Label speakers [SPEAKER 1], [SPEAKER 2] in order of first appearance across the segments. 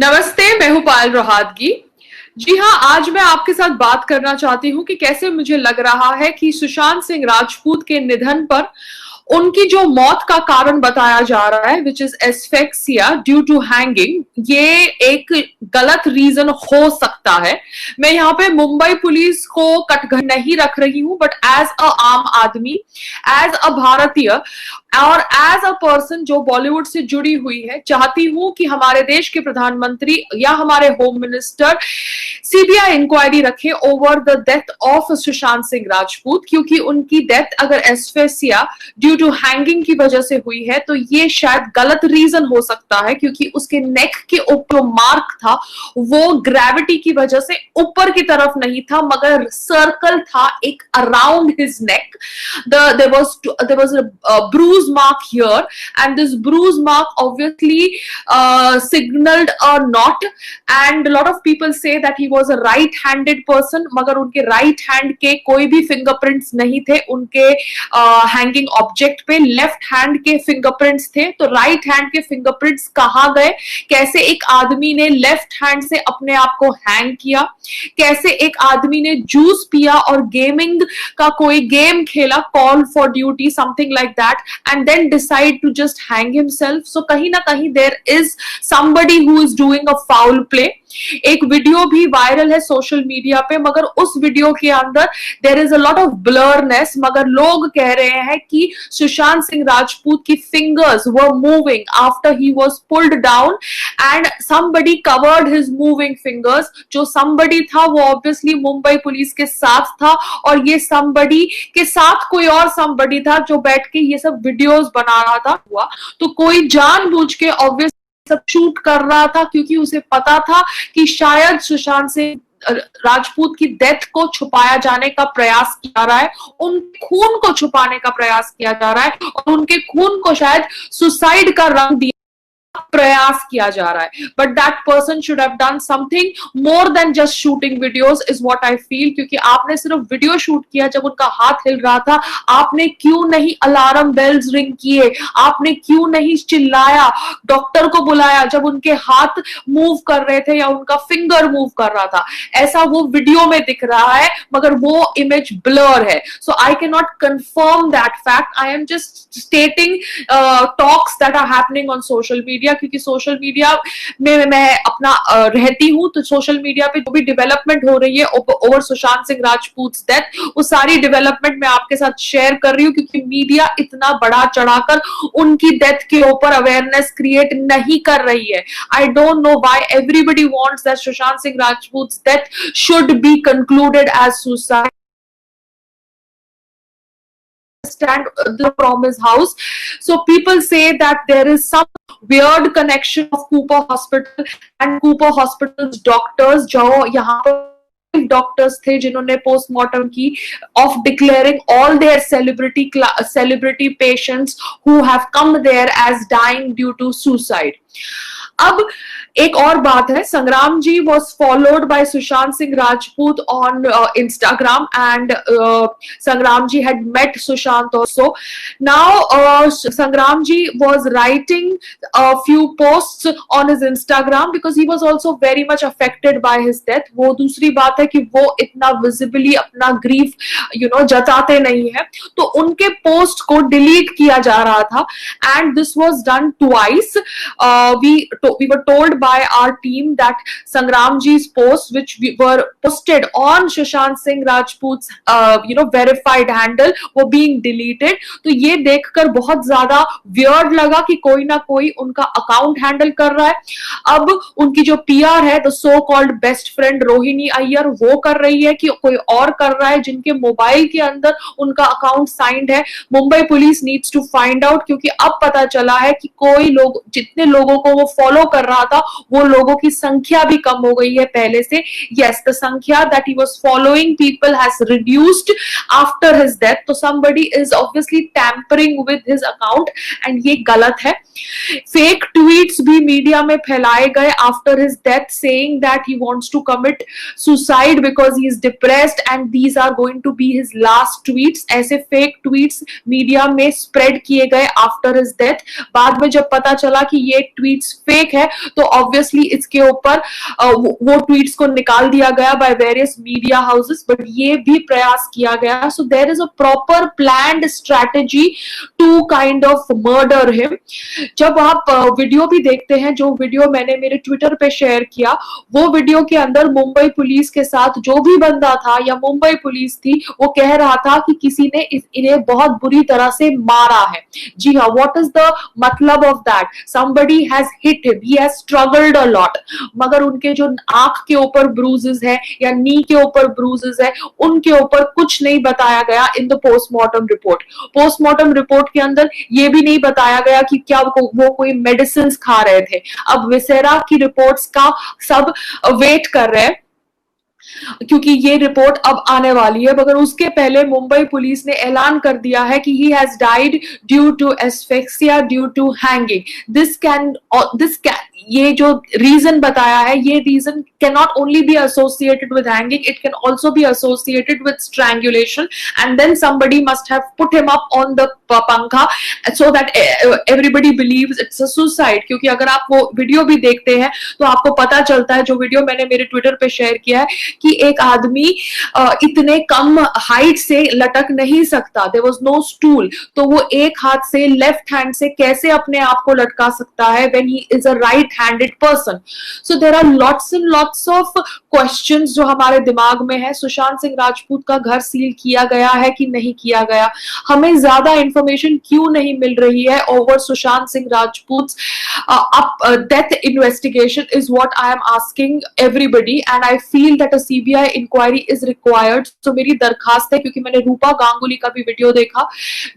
[SPEAKER 1] नमस्ते, मैं हूँ पायल रोहातगी। जी हाँ, आज मैं आपके साथ बात करना चाहती हूँ कि कैसे मुझे लग रहा है कि सुशांत सिंह राजपूत के निधन पर उनकी जो मौत का कारण बताया जा रहा है, which is asphyxia due to hanging, ये एक गलत रीजन हो सकता है। मैं यहाँ पे मुंबई पुलिस को कटघरे नहीं रख रही हूँ, बट एज अ आम आदमी, एज अ भारतीय और एज अ पर्सन जो बॉलीवुड से जुड़ी हुई है, चाहती हूं कि हमारे देश के प्रधानमंत्री या हमारे होम मिनिस्टर सीबीआई इंक्वायरी रखे over the death of Sushant Singh Rajput, क्योंकि उनकी डेथ अगर एस्फेसिया ड्यू टू हैंगिंग की वजह से हुई है तो ये शायद गलत रीजन हो सकता है, क्योंकि उसके नेक के ऊपर मार्क था वो ग्रेविटी की वजह से ऊपर की तरफ नहीं था, मगर सर्कल था एक around his neck. There was a bruise mark here, and this bruise mark obviously signaled a knot, and a lot of people say that he was a right-handed person, मगर उनके right hand के कोई भी fingerprints नहीं थे उनके hanging object पे, left hand के fingerprints थे। तो right hand के fingerprints कहाँ गए, कैसे एक आदमी ने left hand से अपने आप को hang किया, कैसे एक आदमी ने जूस पिया और गेमिंग का कोई गेम खेला, call for duty, something like that, and then decide to just hang himself. So कहीं ना कहीं there is somebody who is doing a foul play. एक वीडियो भी वायरल है सोशल मीडिया पे, मगर उस वीडियो के अंदर there is a lot of blurness, मगर लोग कह रहे हैं कि सुशांत सिंह राजपूत की fingers were moving after he was pulled down and somebody covered his moving fingers. जो समबडी था वो ऑब्वियसली मुंबई पुलिस के साथ था, और ये समबडी के साथ कोई और समबडी था जो बैठ के ये सब वीडियोस बना रहा था। हुआ तो कोई जानबूझ के ऑब्वियसली सब शूट कर रहा था, क्योंकि उसे पता था कि शायद सुशांत सिंह राजपूत की डेथ को छुपाया जाने का प्रयास किया रहा है, उनके खून को छुपाने का प्रयास किया जा रहा है, और उनके खून को शायद सुसाइड का रंग दिया प्रयास किया जा रहा है। But that person should have done something more than just shooting videos, is what I feel. क्योंकि आपने सिर्फ वीडियो शूट किया जब उनका हाथ हिल रहा था, आपने क्यों नहीं अलार्म बेल्स रिंग किए, आपने क्यों नहीं चिल्लाया, डॉक्टर को बुलाया जब उनके हाथ मूव कर रहे थे या उनका फिंगर मूव कर रहा था। ऐसा वो वीडियो में दिख रहा है, मगर वो इमेज ब्लर है। So I can not confirm that fact, I am just stating talks that are happening on social media, क्योंकि सोशल मीडिया में मैं अपना रहती हूं, तो सोशल मीडिया पे जो भी डेवलपमेंट हो रही है ओवर सुशांत सिंह राजपूत डेथ, वो सारी डेवलपमेंट मैं आपके साथ शेयर कर रही हूं, क्योंकि मीडिया इतना बड़ा चढ़ाकर उनकी डेथ के ऊपर अवेयरनेस क्रिएट नहीं कर रही है। I don't know why everybody wants that Sushant Singh Rajput death should be concluded as suicide stand from his house. So people say that there is some weird connection of Cooper Hospital and Cooper Hospital's doctors, जो यहाँ पर doctors थे जिन्होंने postmortem की, of declaring all their celebrity patients who have come there as dying due to suicide. अब एक और बात है, Sangram ji was followed by Sushant Singh Rajput on Instagram, and Sangram ji had met Sushant also. Now संग्राम जी was writing a few posts on his Instagram because he was also very much affected by his death. वो दूसरी बात है कि वो इतना visibly अपना grief जताते नहीं है, तो उनके पोस्ट को डिलीट किया जा रहा था, and this was done twice. We were told by our team that Sangram ji's posts, which were posted on Sushant Singh Rajput's verified handle, were being deleted. तो ये देखकर बहुत ज्यादा वियर्ड लगा कि कोई ना कोई उनका अकाउंट हैंडल कर रहा है। अब उनकी जो पीआर है, the so called best friend Rohini Iyer, वो कर रही है कि कोई और कर रहा है जिनके मोबाइल के अंदर उनका अकाउंट साइंड है। Mumbai police needs to find out, क्योंकि अब पता चला है कि कोई लोग, जितने लोगों को वो फॉलो कर रहा था, वो लोगों की संख्या भी कम हो गई है पहले से। यस, द संख्या that he was following people has reduced after his death. तो somebody is obviously tampering with his account, and ये गलत है। फेक ट्वीट्स भी मीडिया में फैलाए गए after his death, saying that he wants to commit suicide because he is depressed and these are going to be his last tweets. ऐसे fake tweets media में spread किए गए आफ्टर हिज डेथ। बाद में जब पता चला कि ये ट्वीट्स फेक है तो ऑब्वियसली इसके ऊपर वो ट्वीट्स को निकाल दिया गया by various media houses, but ये भी प्रयास किया गया. So there is a proper planned strategy to kind of murder him. जब आप वीडियो भी देखते हैं, जो वीडियो मैंने मेरे ट्विटर पे शेयर किया, वो वीडियो के अंदर मुंबई पुलिस के साथ जो भी बंदा था या मुंबई पुलिस थी, वो कह रहा था कि किसी ने इन्हें बहुत बुरी तरह से मारा है. जी हाँ, व्हाट इज द मतलब of that? Somebody has hit him, he has struggled a lot. मगर उनके जो आंख के ऊपर ब्रूजेस है या नी के ऊपर ब्रूजेस है, उनके ऊपर कुछ नहीं बताया गया in the postmortem report. Postmortem report के अंदर ये भी नहीं बताया गया कि क्या वो कोई मेडिसिन खा रहे थे. अब विसेरा की रिपोर्ट्स का सब वेट कर रहे हैं क्योंकि ये रिपोर्ट अब आने वाली है, मगर उसके पहले मुंबई पुलिस ने ऐलान कर दिया है कि he has died due to asphyxia due to hanging. This can ये जो रीजन बताया है, ये reason can not only be associated with hanging, it can also be associated with strangulation and then somebody must have put him up on the पंखा so that everybody believes it's a suicide. क्योंकि अगर आप वो video भी देखते हैं तो आपको पता चलता है, जो वीडियो मैंने मेरे ट्विटर पे शेयर किया है, कि एक आदमी इतने कम हाइट से लटक नहीं सकता. देयर वाज नो स्टूल, तो वो एक हाथ से, लेफ्ट हैंड से कैसे अपने आप को लटका सकता है when he is a right handed person? So there are lots and lots of questions जो हमारे दिमाग में है. सुशांत सिंह राजपूत का घर सील किया गया है कि नहीं किया गया? हमें ज्यादा इंफॉर्मेशन क्यों नहीं मिल रही है over Sushant Singh Rajput death investigation is what I am asking everybody and I feel that a CBI inquiry is required. तो मेरी दरखास्त है, क्योंकि मैंने रूपा गांगुली का भी वीडियो देखा,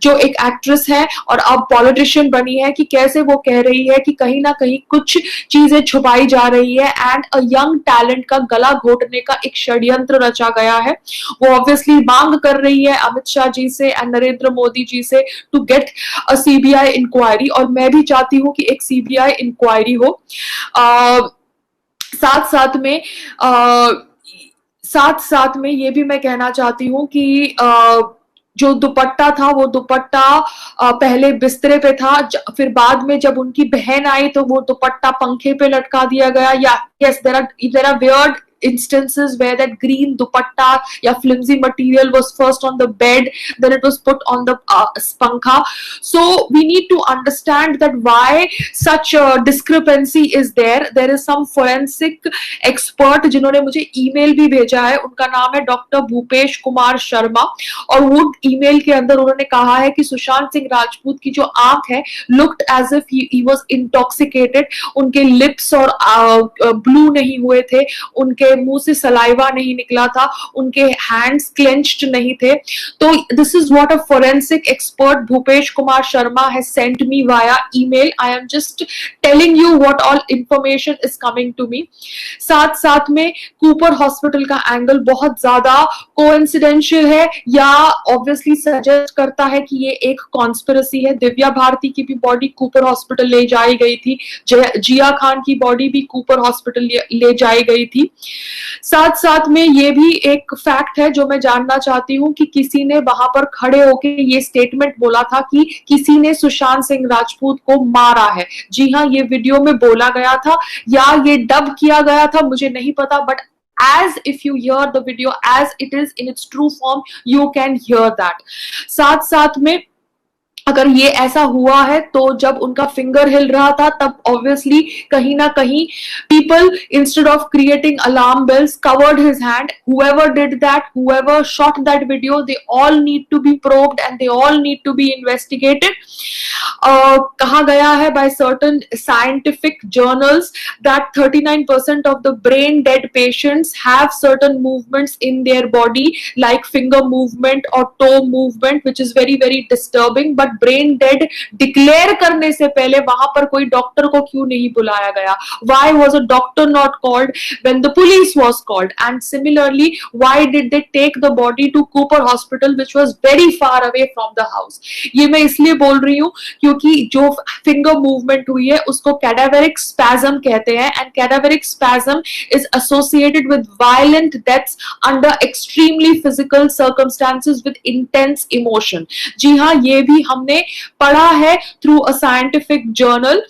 [SPEAKER 1] जो एक एक्ट्रेस है और अब पॉलिटिशियन बनी है, कि कैसे वो कह रही है कि कहीं ना कहीं कुछ चीजें छुपाई जा रही है एंड अ यंग टैलेंट का गला घोटने का एक षड्यंत्र रचा गया है. वो ऑब्वियसली मांग कर रही है अमित शाह जी से एंड नरेंद्र मोदी जी से to get a CBI inquiry, और मैं भी चाहती हूं कि एक सीबीआई इंक्वायरी हो. साथ साथ में ये भी मैं कहना चाहती हूँ कि जो दुपट्टा था, वो दुपट्टा पहले बिस्तरे पे था, फिर बाद में जब उनकी बहन आई तो वो दुपट्टा पंखे पे लटका दिया गया. या yes, there are weird instances where that green dupatta या flimsy material was first on the bed, then it was put on the pankha. So we need to understand that why such discrepancy is there. There is some forensic expert जिन्होंने मुझे email भी भेजा है, उनका नाम है doctor Bhupesh Kumar Sharma, और वो ईमेल के अंदर उन्होंने कहा है कि सुशांत सिंह राजपूत की जो आंख है looked as if he was intoxicated. उनके लिप्स और ब्लू नहीं हुए थे, उनके मुंह से सलाइवा नहीं निकला था, उनके हैंड्स क्लेंच्ड नहीं थे. तो this is what a forensic expert Bhupesh Kumar Sharma has sent me via email. I am just telling you what all information is coming to me. साथ साथ में कूपर हॉस्पिटल का एंगल बहुत ज्यादा कोइंसिडेंशियल है या ऑब्वियसली सजेस्ट करता है कि ये एक कॉन्स्पिरेसी है. दिव्या भारती की भी बॉडी कूपर हॉस्पिटल ले जाई गई थी, जिया खान की बॉडी भी कूपर हॉस्पिटल ले जाई गई थी. साथ साथ में ये भी एक फैक्ट है जो मैं जानना चाहती हूं कि किसी ने वहां पर खड़े होके ये स्टेटमेंट बोला था कि किसी ने सुशांत सिंह राजपूत को मारा है. जी हाँ, ये वीडियो में बोला गया था या ये डब किया गया था, मुझे नहीं पता, but as if you hear the video as it is in its true form, you can hear that. साथ साथ में अगर ये ऐसा हुआ है तो जब उनका फिंगर हिल रहा था तब ऑब्वियसली कहीं ना कहीं people instead of creating alarm bells covered his hand. Whoever did that, whoever shot that video, they all need to be probed and they all need to be investigated. कहा गया है by certain scientific journals that 39% of the brain dead patients have certain movements in their body like finger movement or toe movement, which is very very disturbing. But brain dead declare करने से पहले वहां पर कोई doctor को क्यों नहीं बुलाया गया? Why was a doctor not called when the police was called? And similarly, why did they take the body to Cooper Hospital, which was very far away from the house? ये मैं इसलिए बोल रही हूँ क्योंकि जो फिंगर मूवमेंट हुई है उसको कैडावेरिक स्पैज्म कहते हैं, and cadaveric spasm is associated with violent deaths under extremely physical circumstances with intense emotion. जी हाँ, ये भी हम हमने पढ़ा है थ्रू अ साइंटिफिक जर्नल।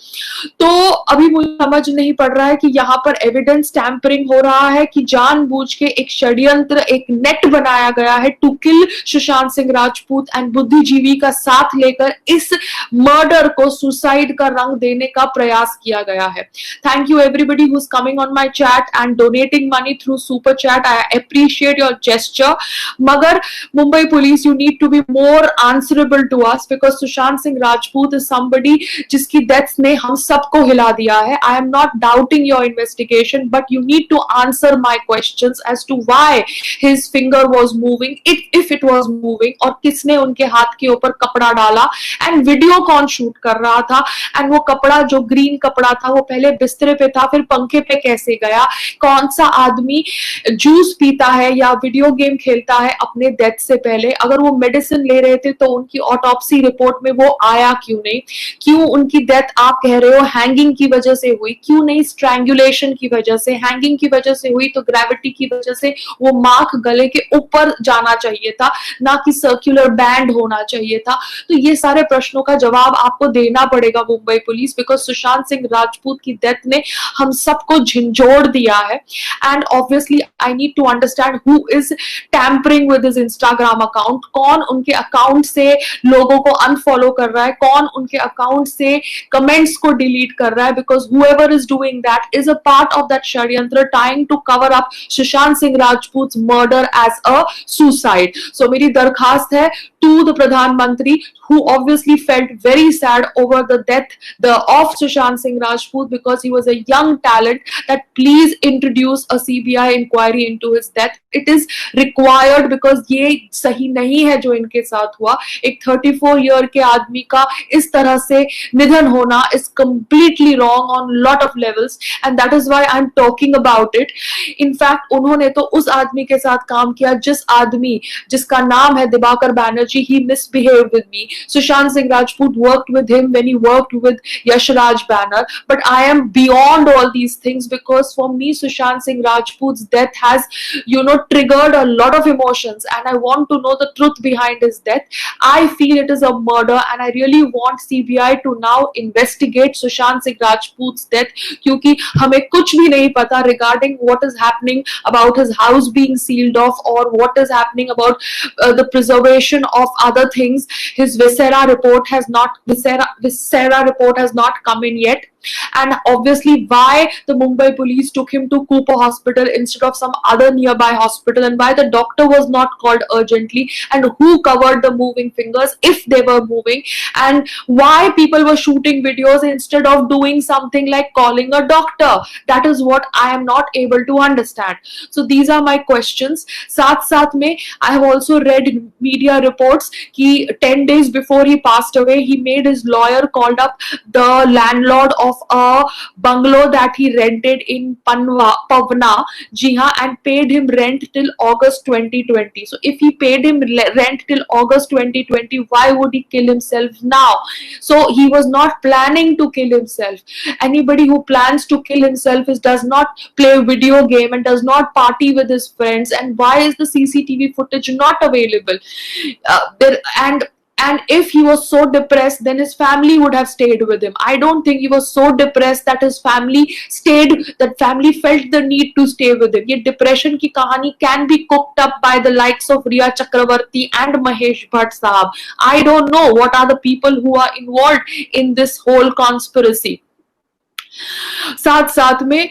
[SPEAKER 1] तो अभी मुझे समझ नहीं पड़ रहा है कि यहाँ पर एविडेंस टैंपरिंग हो रहा है कि जानबूझ के एक षड्यंत्र, एक नेट बनाया गया है to kill Sushant Singh Rajput and बुद्धिजीवी का साथ लेकर इस मर्डर को सुसाइड का रंग देने का प्रयास किया गया है। Thank you everybody who is coming on my chat and donating money through super chat. I appreciate your gesture, मगर Mumbai police, you need to be more answerable to us because Sushant Singh Rajput is somebody जिसकी death ने हम सबको हिला दिया है। I am not doubting your investigation, but you need to answer my questions as to why his finger was moving, if it was moving, और किसने उनके हाथ के ऊपर कपड़ा डाला एंड वीडियो कौन शूट कर रहा था, एंड वो कपड़ा जो ग्रीन कपड़ा था वो पहले बिस्तरे पे था फिर पंखे पे कैसे गया, कौन सा आदमी जूस पीता है या वीडियो गेम खेलता है अपने डेथ से पहले, अगर वो मेडिसिन ले रहे थे तो उनकी ऑटोप्सी रिपोर्ट में वो आया क्यों नहीं, क्यों उनकी डेथ आप कह रहे हो हैंगिंग की वजह से हुई, क्यों नहीं स्ट्रैंगुलेशन की वजह से, हैंगिंग की वजह से हुई तो ग्रेविटी की वजह से वो मार्क गले के ऊपर जाना चाहिए था, ना कि सर्कुलर बैंड होना चाहिए था। तो ये सारे प्रश्नों का जवाब आपको देना पड़ेगा मुंबई पुलिस, बिकॉज सुशांत सिंह राजपूत की डेथ ने हम सबको झंझोड़ दिया है। And obviously I need to understand who is tampering with his Instagram account, कौन उनके अकाउंट से लोगों को अनफॉलो कर रहा है, कौन उनके अकाउंट से कमेंट्स को डिलीट कर रहा है, because whoever is doing that is a part of that षड्यंत्र trying to cover up Sushant Singh Rajput's murder as a suicide. So मेरी दरखास्त है to the प्रधानमंत्री, who obviously felt very sad over the death of Sushant Singh Rajput because he was a young talent, that please introduce a CBI inquiry into his death. It is required because ये सही नहीं है जो इनके साथ हुआ। एक 34 year के आदमी का इस तरह से निधन होना is completely wrong on lot of levels, and that is why I'm talking about it. In fact उन्होंने तो उस आदमी के साथ काम किया जिसका नाम है Dibakar Banerjee, he misbehaved with me. Sushant Singh Rajput worked with him when he worked with Yash Raj Banner, but I am beyond all these things because for me Sushant Singh Rajput's death has, triggered a lot of emotions, and I want to know the truth behind his death. I feel it is a murder, and I really want CBI to now investigate Sushant Singh Rajput's death, क्योंकि हमें कुछ भी नहीं पता regarding what is happening about his house being sealed off, or what is happening about the preservation of other things. His viscera report has not come in yet, and obviously why the Mumbai police took him to Cooper Hospital instead of some other nearby hospital, and why the doctor was not called urgently, and who covered the moving fingers if they were moving, and why people were shooting videos instead of doing something like calling a doctor. That is what I am not able to understand. So these are my questions. साथ में I have also read media reports कि 10 days before he passed away, he made his lawyer called up the landlord of a bungalow that he rented in Pavna, जी हाँ, and paid him rent till August 2020. So if he paid him rent till August 2020, why would he kill himself now? So he was not planning to kill himself. Anybody who plans to kill himself does not play video game and does not party with his friends. And why is the CCTV footage not available? And if he was so depressed, then his family would have stayed with him. I don't think he was so depressed that his family felt the need to stay with him. Ye depression ki kahani can be cooked up by the likes of Riya Chakravarti and Mahesh Bhatt sahab. I don't know what are the people who are involved in this whole conspiracy. साथ में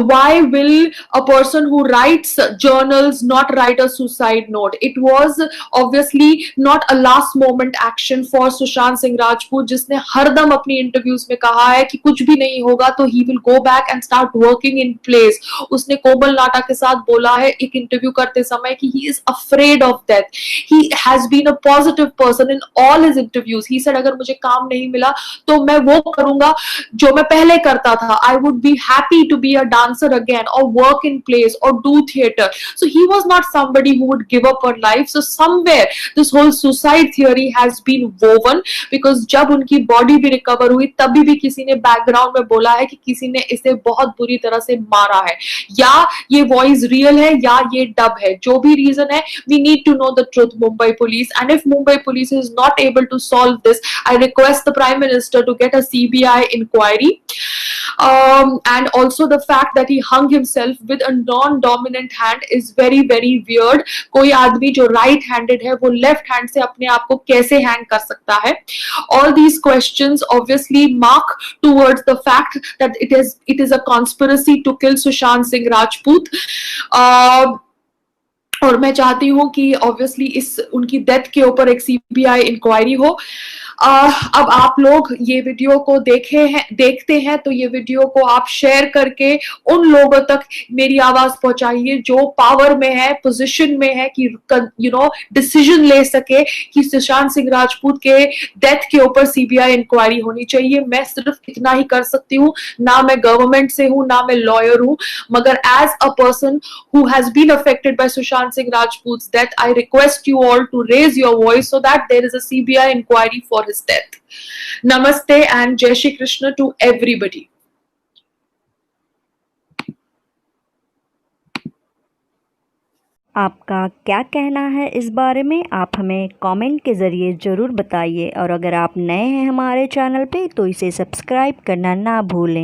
[SPEAKER 1] why will a person who writes journals not write a suicide note? It was obviously not a last moment action for Sushant Singh Rajput, जिसने हरदम अपनी interviews में कहा है कि कुछ भी नहीं होगा तो he will go back and start working in place. उसने कोमल नाटा के साथ बोला है एक इंटरव्यू करते समय कि he is afraid of death. He has been a positive person in all his interviews. He said अगर मुझे काम नहीं मिला तो मैं वो करूंगा जो मैं पहले करता करता था, I would be happy to be a dancer again or work in plays or do theater. So he was not somebody who would give up on life. So somewhere this whole suicide theory has been woven, because जब उनकी body भी recover हुई तभी भी किसी ने background में बोला है कि किसी ने इसे बहुत बुरी तरह से मारा है, या ये वॉइस रियल है या ये डब है। जो भी रीजन है, we need to know the truth, Mumbai police. And if Mumbai police is not able to solve this, I request the Prime Minister to get a CBI inquiry. And also the fact that he hung himself with a non-dominant hand is very very weird. कोई आदमी जो right handed है वो left hand से अपने आप को कैसे हैंग कर सकता है? All these questions obviously mark towards the fact that it is a conspiracy to kill Sushant Singh Rajput. और मैं चाहती हूँ कि ऑब्वियसली इस उनकी डेथ के ऊपर एक सीबीआई इंक्वायरी हो। अब आप लोग ये वीडियो को देखते हैं तो ये वीडियो को आप शेयर करके उन लोगों तक मेरी आवाज पहुंचाइए जो पावर में है, पोजीशन में है कि डिसीजन ले सके कि सुशांत सिंह राजपूत के डेथ के ऊपर सीबीआई इंक्वायरी होनी चाहिए। मैं सिर्फ इतना ही कर सकती हूँ, ना मैं गवर्नमेंट से हूँ ना मैं लॉयर हूँ, मगर as a person who has been affected by Sushant Singh Rajput's death, I request you all to raise your voice so that there is a CBI inquiry for his death. Namaste and Jai Shri Krishna to everybody.
[SPEAKER 2] आपका क्या कहना है इस बारे में, आप हमें comment के ज़रिए ज़रूर बताइए। और अगर आप नए हैं हमारे चैनल पे तो इसे सब्सक्राइब करना ना भूलें।